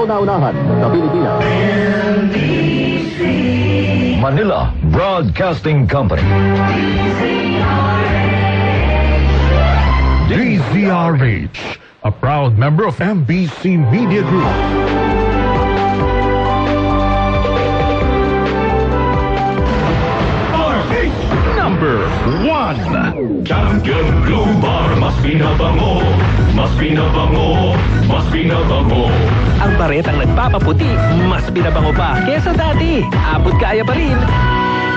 kauna-unahan sa Pilipinas. Manila Broadcasting Company. DZRH, a proud member of MBC Media Group. Number 1. Champion Blue Bar, mas binabango, mas binabango, mas binabango. Ang baretang nagpapaputi, mas binabango pa kesa dati. Abot kaya pa rin.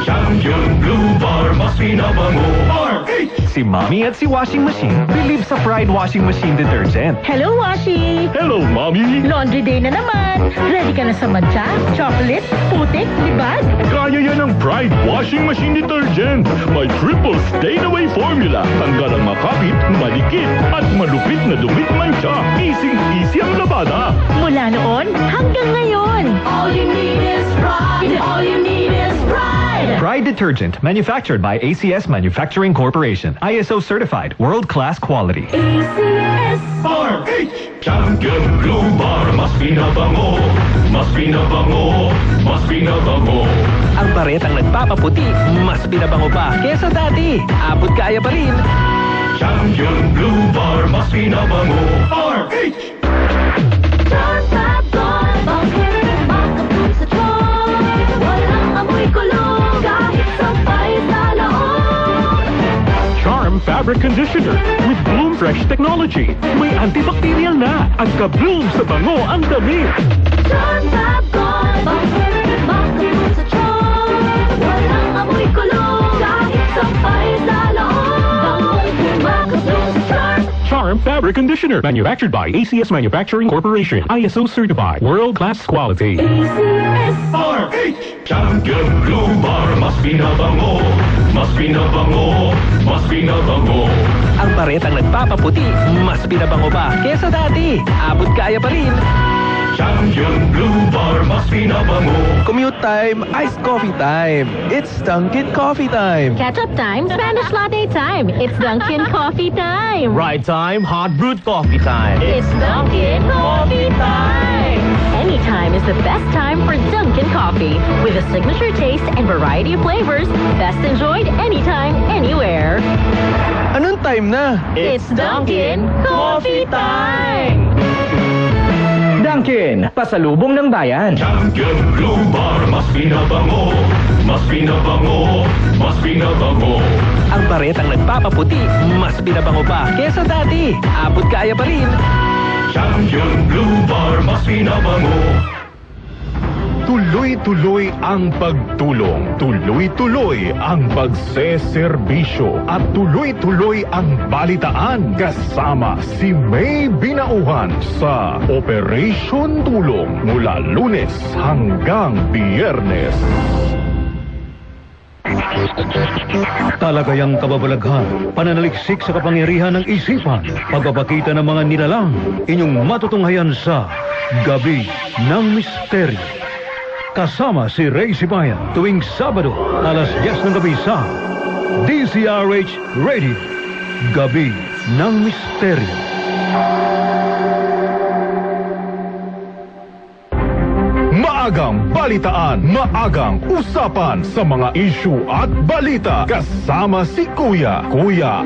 Champion Blue Bar, mas binabango. RH! Si Mommy at si Washing Machine believe sa Pride Washing Machine Detergent. Hello, Washi! Hello, Mommy! Laundry day na naman. Ready ka na sa matcha, chocolate, putik, libag? Kaya yan ang Pride Washing Machine Detergent. May triple stain-away formula. Tanggal ang makapit, malikit, at malupit na dumit mancha. Easy ang labada. Mula noon hanggang ngayon. All you need is pride. All you need is pride. Pride Detergent, manufactured by ACS Manufacturing Corporation. ISO certified, world-class quality. ACS. RH! Champion Blue Bar, mas binabango, mas binabango, mas binabango. Ang baretang nagpapaputi, mas binabango pa kesa dati. Abot kaya pa rin. Champion Blue Bar, mas binabango. RH! Charm Fab Gold, bangkit, makapun sa tron. Walang amoy kulong, kahit sampay sa loob. Charm Fabric Conditioner with Bloom Fresh Technology. May antibacterial na at ka-bloom sa bango ang damit. Charm Fab Gold, bangkit, makapun sa tron. Walang amoy kulong, kahit sampay sa loob. Makapun sa Charm. Charm Fabric Conditioner, manufactured by ACS Manufacturing Corporation. ISO certified, world-class quality. ACS. RH! Champion Blue Bar, mas binabango, mas binabango, mas binabango. Ang baretang nagpapaputi, mas binabango pa kesa dati. Abot kaya pa rin. Champion Blue Bar, mas binabango. Commute time, iced coffee time. It's Dunkin' Coffee time. Catch-up time, Spanish latte time. It's Dunkin' Coffee time. Ride time, hot brewed coffee time. It's Dunkin' Coffee time. Anytime is the best time for Dunkin' Coffee. With a signature taste and variety of flavors, best enjoyed anytime, anywhere. Anong time na? It's Dunkin' Coffee time. Dunkin', pasalubong ng bayan. Champion Blue Bar, mas binabango, mas binabango, mas binabango. Ang baretang nagpapaputi, mas binabango pa kesa dati. Abot kaya pa rin. Champion Blue Bar, mas binabango. Tuloy-tuloy ang pagtulong, tuloy-tuloy ang pagseserbisyo, at tuloy-tuloy ang balitaan kasama si May Binauhan sa Operation Tulong mula Lunes hanggang Biyernes. Talagayang kababalaghan, pananaliksik sa kapangyarihan ng isipan, pagpapakita ng mga nilalang, inyong matutunghayan sa Gabi ng Misteryo. Kasama si Ray Sibayan tuwing Sabado, alas 10 ng gabi sa DZRH Radio. Gabi ng Misteryo. Maagang balitaan, maagang usapan sa mga issue at balita. Kasama si Kuya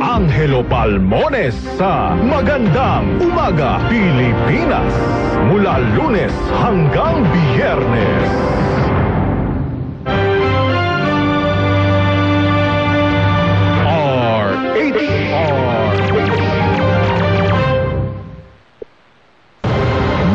Angelo Palmones sa Magandang Umaga Pilipinas. Mula Lunes hanggang Biyernes.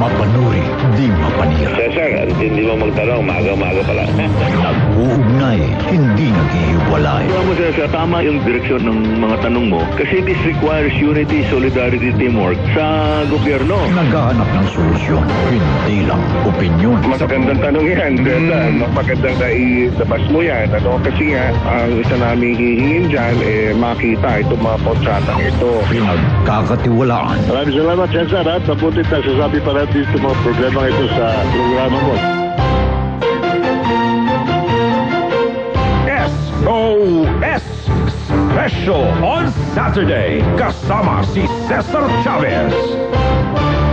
Mapanuri, di mapanira. Cesar, hindi mo magtanong, maga-maga pala. Nag-uugnay, hindi nag-iiwalay. Alam mo, Cesar, tama yung direksyon ng mga tanong mo kasi this requires unity, solidarity, teamwork sa gobyerno. Naghahanap ng solusyon, hindi lang opinyon. Magandang tanong yan, Cesar. Magandang nailabas mo yan. Kasi nga, ang isa namin hihingin dyan, makita itong mga kontratang ito. Pinagkakatiwalaan. Maraming salamat, Cesar. At mabuti na sasabi pa natin itong mga problema ito sa programa mo. SOS Special on Saturday. Kasama si Cesar Chavez.